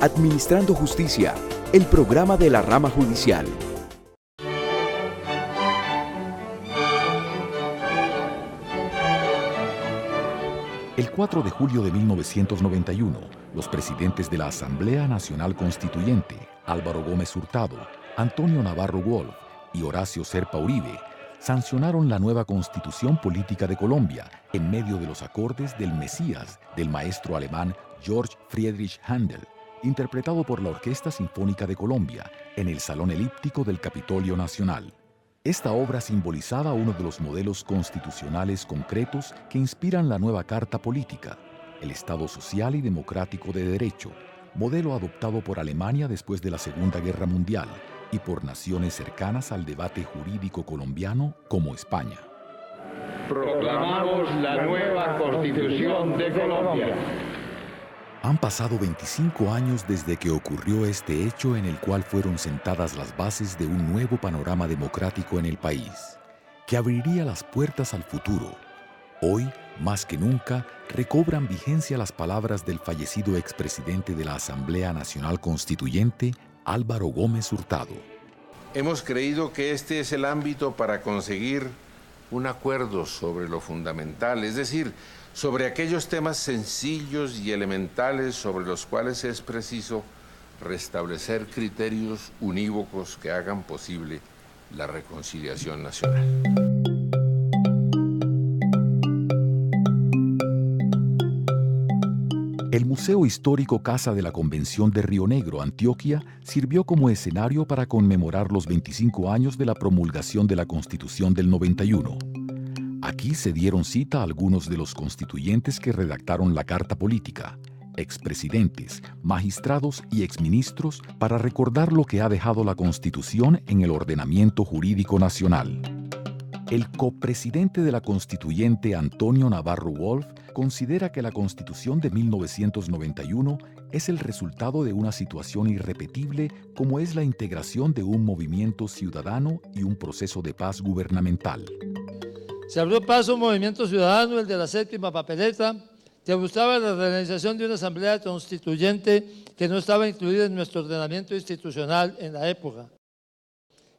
Administrando Justicia, el programa de la rama judicial. El 4 de julio de 1991, los presidentes de la Asamblea Nacional Constituyente, Álvaro Gómez Hurtado, Antonio Navarro Wolf y Horacio Serpa Uribe, sancionaron la nueva Constitución Política de Colombia en medio de los acordes del Mesías del maestro alemán Georg Friedrich Händel, interpretado por la Orquesta Sinfónica de Colombia en el Salón Elíptico del Capitolio Nacional. Esta obra simbolizaba uno de los modelos constitucionales concretos que inspiran la nueva Carta Política, el Estado social y democrático de derecho, modelo adoptado por Alemania después de la Segunda Guerra Mundial y por naciones cercanas al debate jurídico colombiano como España. Proclamamos la nueva Constitución de Colombia. Han pasado 25 años desde que ocurrió este hecho en el cual fueron sentadas las bases de un nuevo panorama democrático en el país, que abriría las puertas al futuro. Hoy, más que nunca, recobran vigencia las palabras del fallecido expresidente de la Asamblea Nacional Constituyente, Álvaro Gómez Hurtado. Hemos creído que este es el ámbito para conseguir un acuerdo sobre lo fundamental, es decir, sobre aquellos temas sencillos y elementales sobre los cuales es preciso restablecer criterios unívocos que hagan posible la reconciliación nacional. El Museo Histórico Casa de la Convención de Río Negro, Antioquia, sirvió como escenario para conmemorar los 25 años de la promulgación de la Constitución del 91. Aquí se dieron cita a algunos de los constituyentes que redactaron la Carta Política, expresidentes, magistrados y exministros, para recordar lo que ha dejado la Constitución en el ordenamiento jurídico nacional. El copresidente de la constituyente, Antonio Navarro Wolf, considera que la Constitución de 1991 es el resultado de una situación irrepetible como es la integración de un movimiento ciudadano y un proceso de paz gubernamental. Se abrió paso un movimiento ciudadano, el de la séptima papeleta, que buscaba la realización de una asamblea constituyente que no estaba incluida en nuestro ordenamiento institucional en la época.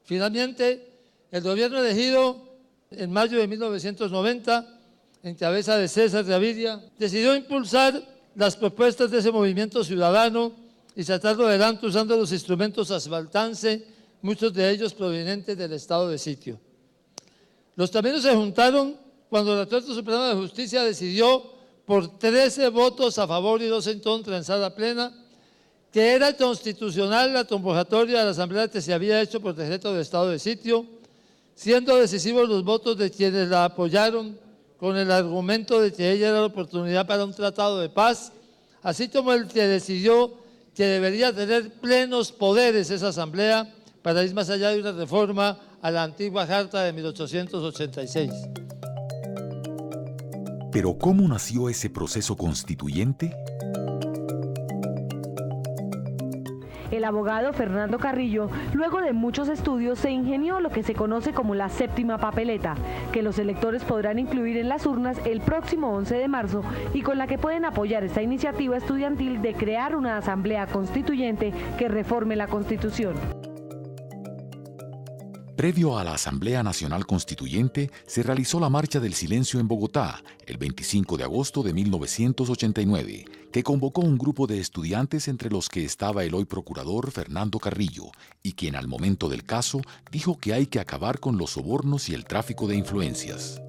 Finalmente, el gobierno elegido en mayo de 1990, en cabeza de César Gaviria, decidió impulsar las propuestas de ese movimiento ciudadano y sacarlo adelante usando los instrumentos asfaltance, muchos de ellos provenientes del estado de sitio. Los caminos se juntaron cuando la Corte Suprema de Justicia decidió por 13 votos a favor y 2 en contra en sala plena que era constitucional la convocatoria de la Asamblea que se había hecho por decreto de estado de sitio, siendo decisivos los votos de quienes la apoyaron con el argumento de que ella era la oportunidad para un tratado de paz, así como el que decidió que debería tener plenos poderes esa Asamblea para ir más allá de una reforma a la antigua Carta de 1886. ¿Pero cómo nació ese proceso constituyente? El abogado Fernando Carrillo, luego de muchos estudios, se ingenió lo que se conoce como la séptima papeleta, que los electores podrán incluir en las urnas el próximo 11 de marzo y con la que pueden apoyar esta iniciativa estudiantil de crear una asamblea constituyente que reforme la Constitución. Previo a la Asamblea Nacional Constituyente, se realizó la Marcha del Silencio en Bogotá, el 25 de agosto de 1989, que convocó un grupo de estudiantes entre los que estaba el hoy procurador Fernando Carrillo, y quien al momento del caso dijo que hay que acabar con los sobornos y el tráfico de influencias.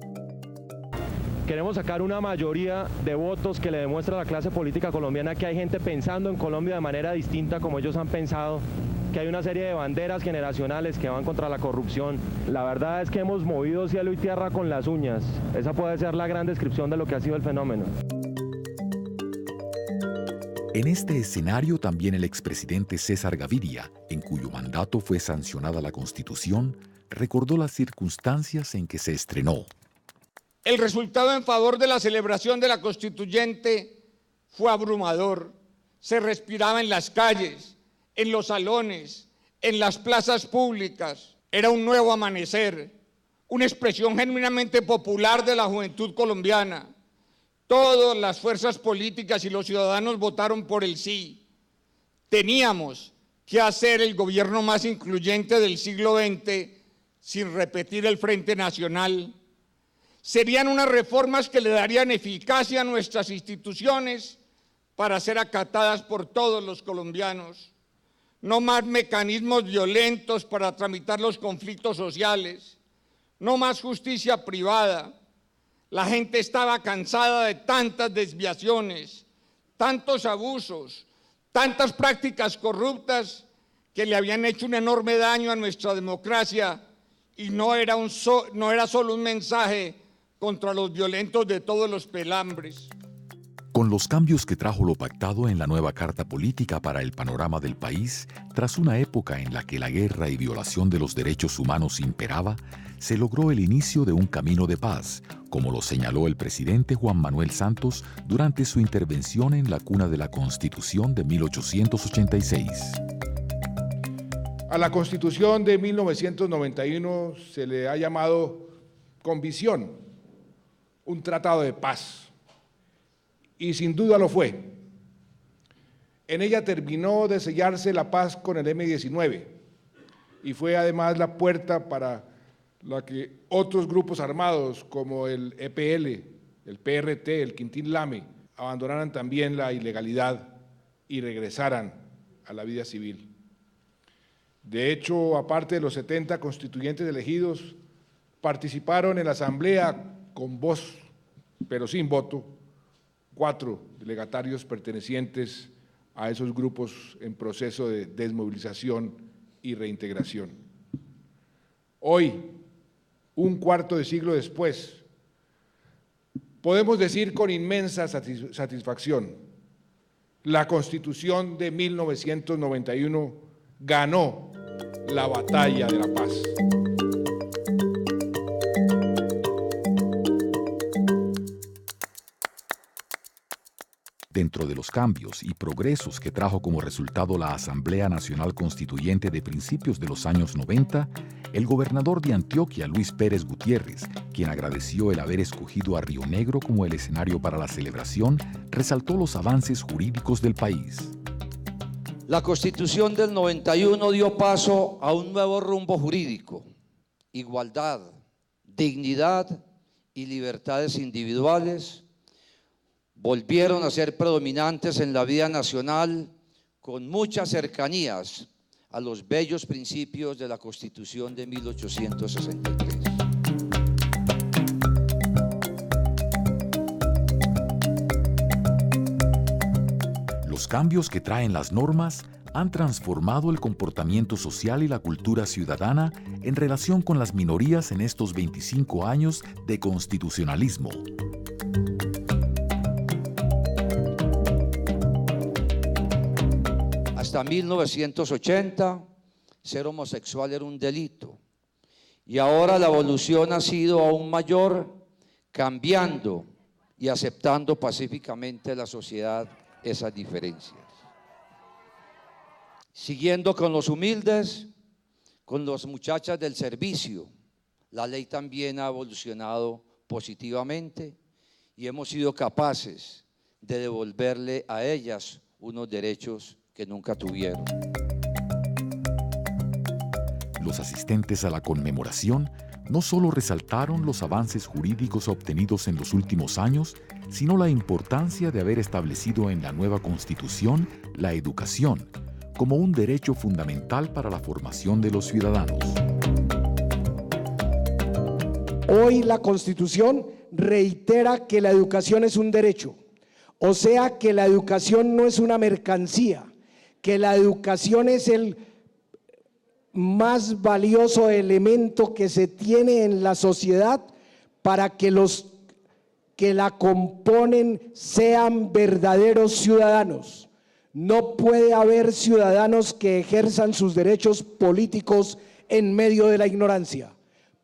Queremos sacar una mayoría de votos que le demuestre a la clase política colombiana que hay gente pensando en Colombia de manera distinta como ellos han pensado, que hay una serie de banderas generacionales que van contra la corrupción. La verdad es que hemos movido cielo y tierra con las uñas. Esa puede ser la gran descripción de lo que ha sido el fenómeno. En este escenario también el expresidente César Gaviria, en cuyo mandato fue sancionada la Constitución, recordó las circunstancias en que se estrenó. El resultado en favor de la celebración de la Constituyente fue abrumador. Se respiraba en las calles, en los salones, en las plazas públicas. Era un nuevo amanecer, una expresión genuinamente popular de la juventud colombiana. Todas las fuerzas políticas y los ciudadanos votaron por el sí. Teníamos que hacer el gobierno más incluyente del siglo XX sin repetir el Frente Nacional. Serían unas reformas que le darían eficacia a nuestras instituciones para ser acatadas por todos los colombianos. No más mecanismos violentos para tramitar los conflictos sociales, no más justicia privada. La gente estaba cansada de tantas desviaciones, tantos abusos, tantas prácticas corruptas que le habían hecho un enorme daño a nuestra democracia y no era solo un mensaje contra los violentos de todos los pelambres. Con los cambios que trajo lo pactado en la nueva Carta Política para el panorama del país, tras una época en la que la guerra y violación de los derechos humanos imperaba, se logró el inicio de un camino de paz, como lo señaló el presidente Juan Manuel Santos durante su intervención en la cuna de la Constitución de 1886. A la Constitución de 1991 se le ha llamado con visión un tratado de paz, y sin duda lo fue. En ella terminó de sellarse la paz con el M-19 y fue además la puerta para la que otros grupos armados como el EPL, el PRT, el Quintín Lame, abandonaran también la ilegalidad y regresaran a la vida civil. De hecho, aparte de los 70 constituyentes elegidos, participaron en la Asamblea con voz, pero sin voto, 4 delegatarios pertenecientes a esos grupos en proceso de desmovilización y reintegración. Hoy, un cuarto de siglo después, podemos decir con inmensa satisfacción, la Constitución de 1991 ganó la batalla de la paz. Dentro de los cambios y progresos que trajo como resultado la Asamblea Nacional Constituyente de principios de los años 90, el gobernador de Antioquia, Luis Pérez Gutiérrez, quien agradeció el haber escogido a Río Negro como el escenario para la celebración, resaltó los avances jurídicos del país. La Constitución del 91 dio paso a un nuevo rumbo jurídico: igualdad, dignidad y libertades individuales volvieron a ser predominantes en la vida nacional, con muchas cercanías a los bellos principios de la Constitución de 1863. Los cambios que traen las normas han transformado el comportamiento social y la cultura ciudadana en relación con las minorías en estos 25 años de constitucionalismo. Hasta 1980, ser homosexual era un delito, y ahora la evolución ha sido aún mayor, cambiando y aceptando pacíficamente la sociedad esas diferencias. Siguiendo con los humildes, con las muchachas del servicio, la ley también ha evolucionado positivamente y hemos sido capaces de devolverle a ellas unos derechos que nunca tuvieron. Los asistentes a la conmemoración no solo resaltaron los avances jurídicos obtenidos en los últimos años, sino la importancia de haber establecido en la nueva Constitución la educación como un derecho fundamental para la formación de los ciudadanos. Hoy la Constitución reitera que la educación es un derecho, o sea que la educación no es una mercancía, que la educación es el más valioso elemento que se tiene en la sociedad para que los que la componen sean verdaderos ciudadanos. No puede haber ciudadanos que ejerzan sus derechos políticos en medio de la ignorancia.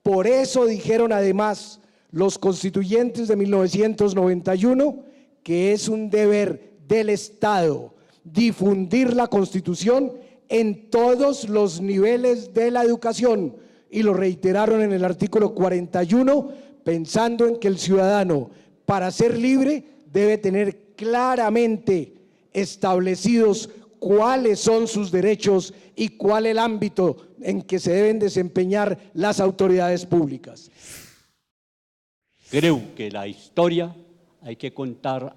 Por eso dijeron además los constituyentes de 1991 que es un deber del Estado difundir la Constitución en todos los niveles de la educación, y lo reiteraron en el artículo 41, pensando en que el ciudadano, para ser libre, debe tener claramente establecidos cuáles son sus derechos y cuál el ámbito en que se deben desempeñar las autoridades públicas. Creo que la historia hay que contar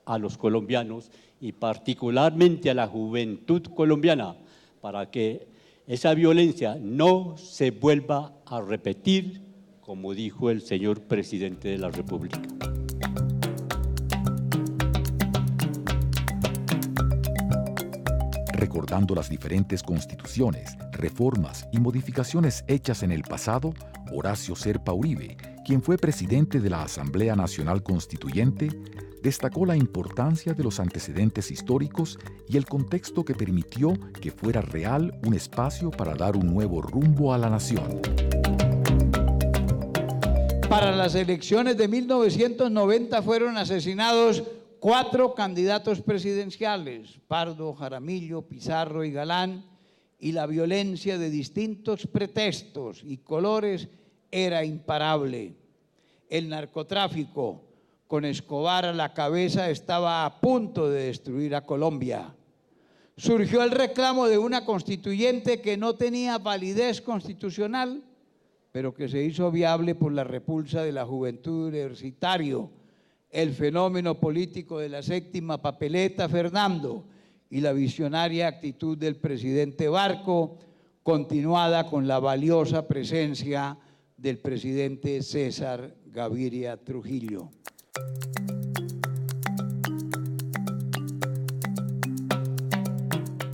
a los colombianos y particularmente a la juventud colombiana para que esa violencia no se vuelva a repetir, como dijo el señor presidente de la República. Recordando las diferentes constituciones, reformas y modificaciones hechas en el pasado, Horacio Serpa Uribe, quien fue presidente de la Asamblea Nacional Constituyente, destacó la importancia de los antecedentes históricos y el contexto que permitió que fuera real un espacio para dar un nuevo rumbo a la nación. Para las elecciones de 1990 fueron asesinados 4 candidatos presidenciales, Pardo, Jaramillo, Pizarro y Galán, y la violencia de distintos pretextos y colores era imparable. El narcotráfico, con Escobar a la cabeza, estaba a punto de destruir a Colombia. Surgió el reclamo de una constituyente que no tenía validez constitucional, pero que se hizo viable por la repulsa de la juventud universitaria, el fenómeno político de la séptima papeleta Fernando y la visionaria actitud del presidente Barco, continuada con la valiosa presencia del presidente César Gaviria Trujillo.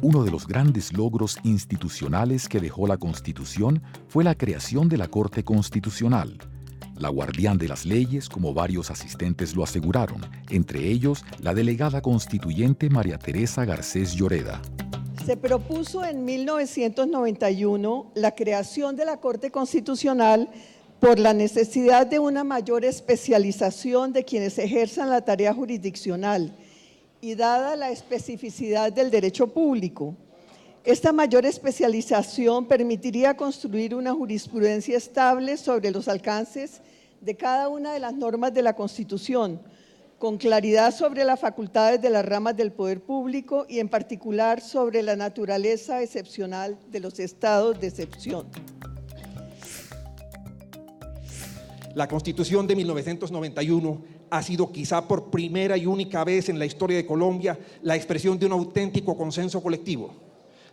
Uno de los grandes logros institucionales que dejó la Constitución fue la creación de la Corte Constitucional, la guardián de las leyes, como varios asistentes lo aseguraron, entre ellos la delegada constituyente María Teresa Garcés Lloreda. Se propuso en 1991 la creación de la Corte Constitucional por la necesidad de una mayor especialización de quienes ejerzan la tarea jurisdiccional y dada la especificidad del derecho público. Esta mayor especialización permitiría construir una jurisprudencia estable sobre los alcances de cada una de las normas de la Constitución, con claridad sobre las facultades de las ramas del poder público y en particular sobre la naturaleza excepcional de los estados de excepción. La Constitución de 1991 ha sido quizá por primera y única vez en la historia de Colombia la expresión de un auténtico consenso colectivo,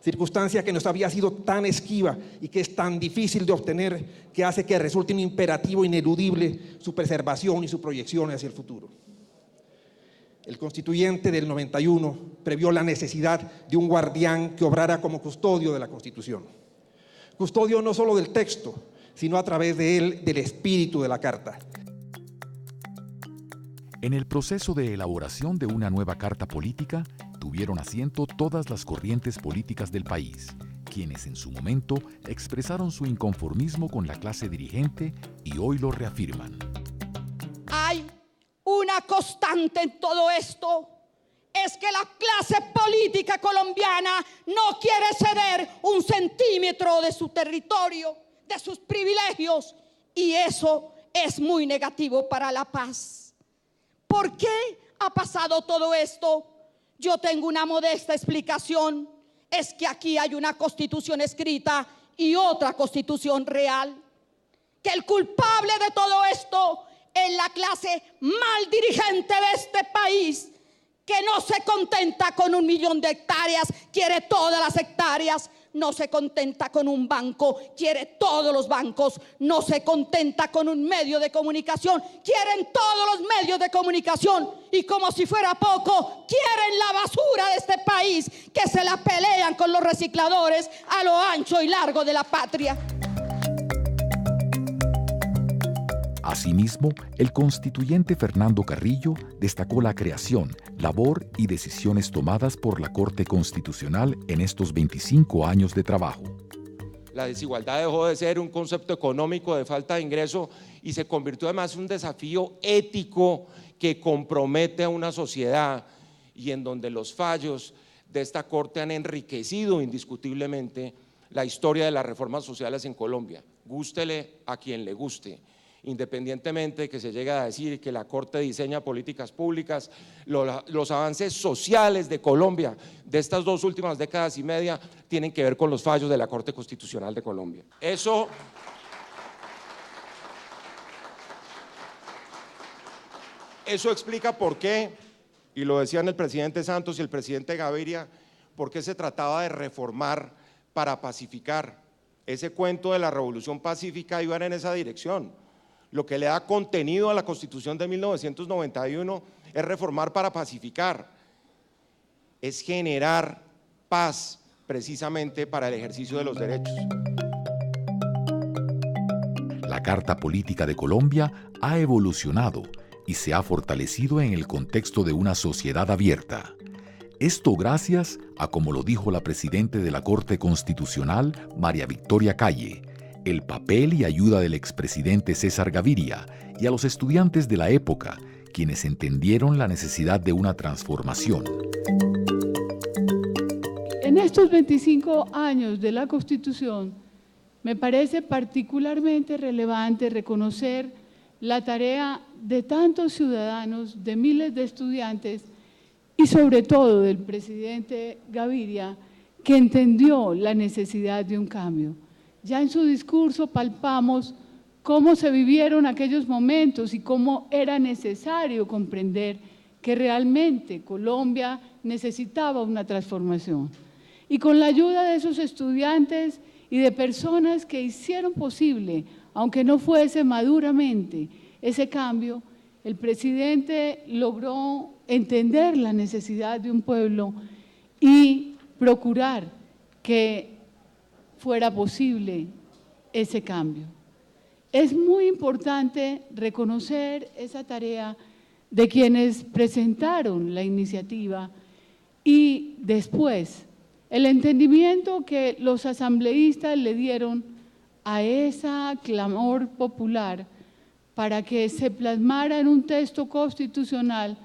circunstancia que nos había sido tan esquiva y que es tan difícil de obtener que hace que resulte un imperativo ineludible su preservación y su proyección hacia el futuro. El constituyente del 91 previó la necesidad de un guardián que obrara como custodio de la Constitución. Custodio no solo del texto, sino a través de él del espíritu de la Carta. En el proceso de elaboración de una nueva carta política, tuvieron asiento todas las corrientes políticas del país, quienes en su momento expresaron su inconformismo con la clase dirigente y hoy lo reafirman. Hay una constante en todo esto, es que la clase política colombiana no quiere ceder un centímetro de su territorio, de sus privilegios, y eso es muy negativo para la paz. ¿Por qué ha pasado todo esto? Yo tengo una modesta explicación, es que aquí hay una constitución escrita y otra constitución real, que el culpable de todo esto es la clase mal dirigente de este país, que no se contenta con 1 millón de hectáreas, quiere todas las hectáreas, no se contenta con un banco, quiere todos los bancos, no se contenta con un medio de comunicación, quieren todos los medios de comunicación, y como si fuera poco, quieren la basura de este país, que se la pelean con los recicladores a lo ancho y largo de la patria. Asimismo, el constituyente Fernando Carrillo destacó la creación, labor y decisiones tomadas por la Corte Constitucional en estos 25 años de trabajo. La desigualdad dejó de ser un concepto económico de falta de ingreso y se convirtió además en un desafío ético que compromete a una sociedad, y en donde los fallos de esta Corte han enriquecido indiscutiblemente la historia de las reformas sociales en Colombia, gústele a quien le guste. independientemente de que se llegue a decir que la Corte diseña políticas públicas, los avances sociales de Colombia de estas 2 últimas décadas y media tienen que ver con los fallos de la Corte Constitucional de Colombia. Eso explica por qué, y lo decían el presidente Santos y el presidente Gaviria, por qué se trataba de reformar para pacificar. Ese cuento de la revolución pacífica iba en esa dirección. Lo que le da contenido a la Constitución de 1991 es reformar para pacificar, es generar paz precisamente para el ejercicio de los derechos. La Carta Política de Colombia ha evolucionado y se ha fortalecido en el contexto de una sociedad abierta. Esto gracias a, como lo dijo la presidenta de la Corte Constitucional, María Victoria Calle, el papel y ayuda del expresidente César Gaviria y a los estudiantes de la época, quienes entendieron la necesidad de una transformación. En estos 25 años de la Constitución, me parece particularmente relevante reconocer la tarea de tantos ciudadanos, de miles de estudiantes y sobre todo del presidente Gaviria, que entendió la necesidad de un cambio. Ya en su discurso palpamos cómo se vivieron aquellos momentos y cómo era necesario comprender que realmente Colombia necesitaba una transformación. Y con la ayuda de esos estudiantes y de personas que hicieron posible, aunque no fuese maduramente, ese cambio, el presidente logró entender la necesidad de un pueblo y procurar que fuera posible ese cambio. Es muy importante reconocer esa tarea de quienes presentaron la iniciativa y después el entendimiento que los asambleístas le dieron a esa clamor popular para que se plasmara en un texto constitucional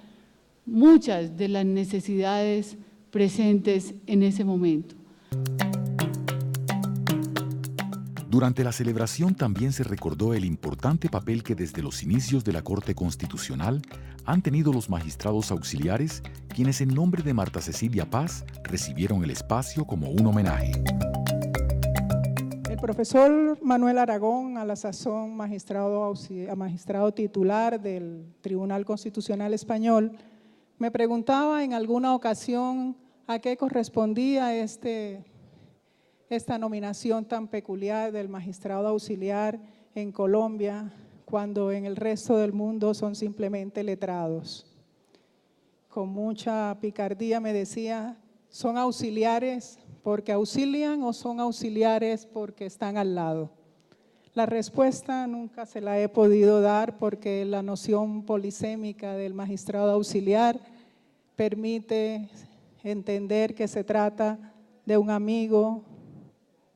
muchas de las necesidades presentes en ese momento. Durante la celebración también se recordó el importante papel que desde los inicios de la Corte Constitucional han tenido los magistrados auxiliares, quienes en nombre de Marta Cecilia Paz recibieron el espacio como un homenaje. El profesor Manuel Aragón, a la sazón magistrado titular del Tribunal Constitucional Español, me preguntaba en alguna ocasión a qué correspondía esta nominación tan peculiar del magistrado auxiliar en Colombia, cuando en el resto del mundo son simplemente letrados. Con mucha picardía me decía, ¿son auxiliares porque auxilian o son auxiliares porque están al lado? La respuesta nunca se la he podido dar porque la noción polisémica del magistrado auxiliar permite entender que se trata de un amigo,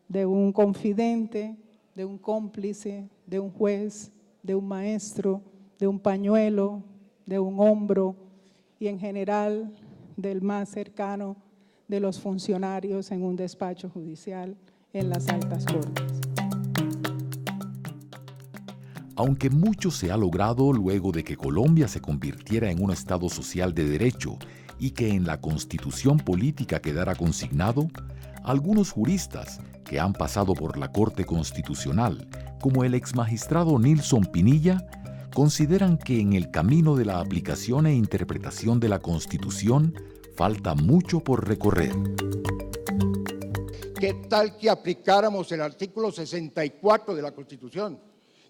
de un confidente, de un cómplice, de un juez, de un maestro, de un pañuelo, de un hombro y en general del más cercano de los funcionarios en un despacho judicial en las altas cortes. Aunque mucho se ha logrado luego de que Colombia se convirtiera en un Estado social de derecho y que en la Constitución política quedara consignado, algunos juristas que han pasado por la Corte Constitucional, como el exmagistrado Nilson Pinilla, consideran que en el camino de la aplicación e interpretación de la Constitución falta mucho por recorrer. ¿Qué tal que aplicáramos el artículo 64 de la Constitución?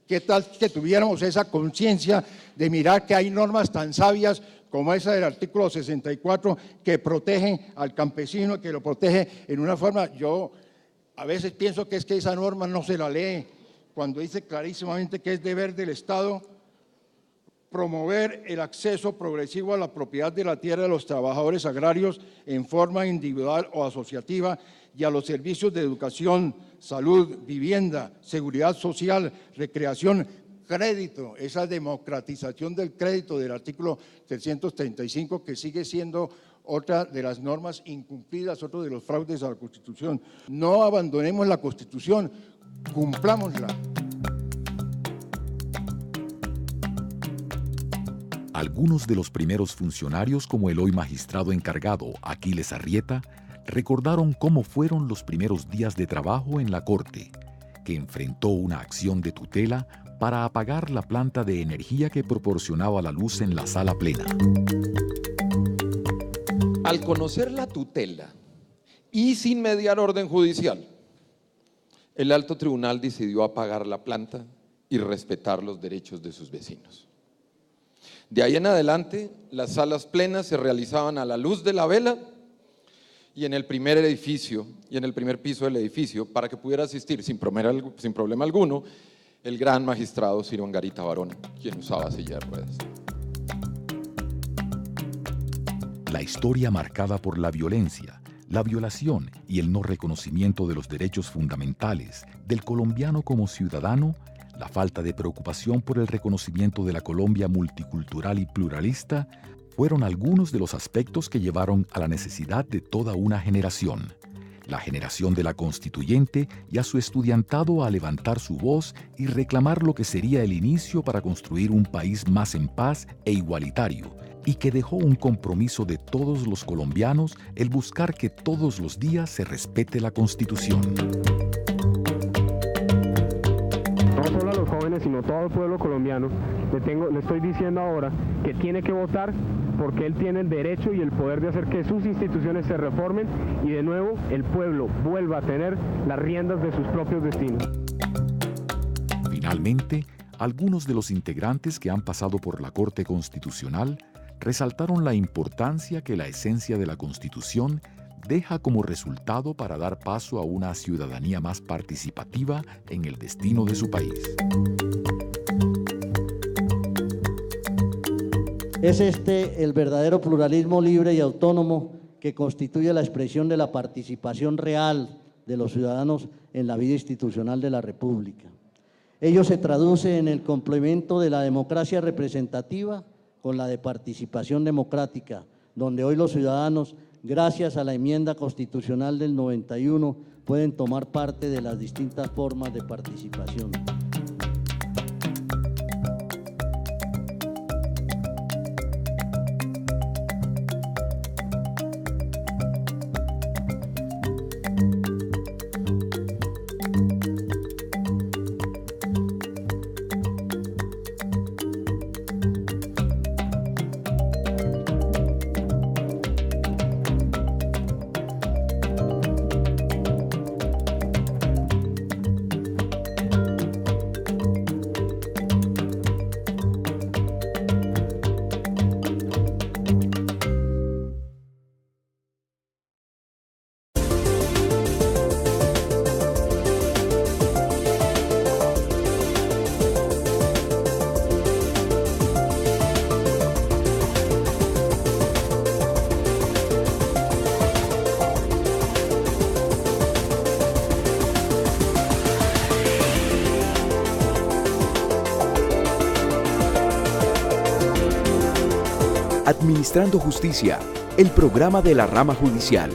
¿Qué tal que tuviéramos esa conciencia de mirar que hay normas tan sabias como esa del artículo 64 que protege al campesino, que lo protege en una forma? Yo a veces pienso que es que esa norma no se la lee cuando dice clarísimamente que es deber del Estado promover el acceso progresivo a la propiedad de la tierra de los trabajadores agrarios en forma individual o asociativa y a los servicios de educación, salud, vivienda, seguridad social, recreación, crédito, esa democratización del crédito del artículo 335 que sigue siendo otra de las normas incumplidas, otro de los fraudes a la Constitución. No abandonemos la Constitución, cumplámosla. Algunos de los primeros funcionarios, como el hoy magistrado encargado Aquiles Arrieta, recordaron cómo fueron los primeros días de trabajo en la Corte, que enfrentó una acción de tutela para apagar la planta de energía que proporcionaba la luz en la sala plena. Al conocer la tutela y sin mediar orden judicial, el alto tribunal decidió apagar la planta y respetar los derechos de sus vecinos. De ahí en adelante, las salas plenas se realizaban a la luz de la vela y en el primer edificio y en el primer piso del edificio, para que pudiera asistir sin problema alguno el gran magistrado Ciro Angarita Barona, quien usaba silla de ruedas. La historia marcada por la violencia, la violación y el no reconocimiento de los derechos fundamentales del colombiano como ciudadano, la falta de preocupación por el reconocimiento de la Colombia multicultural y pluralista, fueron algunos de los aspectos que llevaron a la necesidad de toda una generación, la generación de la Constituyente y a su estudiantado a levantar su voz y reclamar lo que sería el inicio para construir un país más en paz e igualitario, y que dejó un compromiso de todos los colombianos el buscar que todos los días se respete la Constitución. No solo a los jóvenes, sino a todo el pueblo colombiano, le estoy diciendo ahora que tiene que votar porque él tiene el derecho y el poder de hacer que sus instituciones se reformen y de nuevo el pueblo vuelva a tener las riendas de sus propios destinos. Finalmente, algunos de los integrantes que han pasado por la Corte Constitucional resaltaron la importancia que la esencia de la Constitución deja como resultado para dar paso a una ciudadanía más participativa en el destino de su país. Es este el verdadero pluralismo libre y autónomo que constituye la expresión de la participación real de los ciudadanos en la vida institucional de la República. Ello se traduce en el complemento de la democracia representativa con la de participación democrática, donde hoy los ciudadanos, gracias a la enmienda constitucional del 91, pueden tomar parte de las distintas formas de participación. Administrando Justicia, el programa de la rama judicial.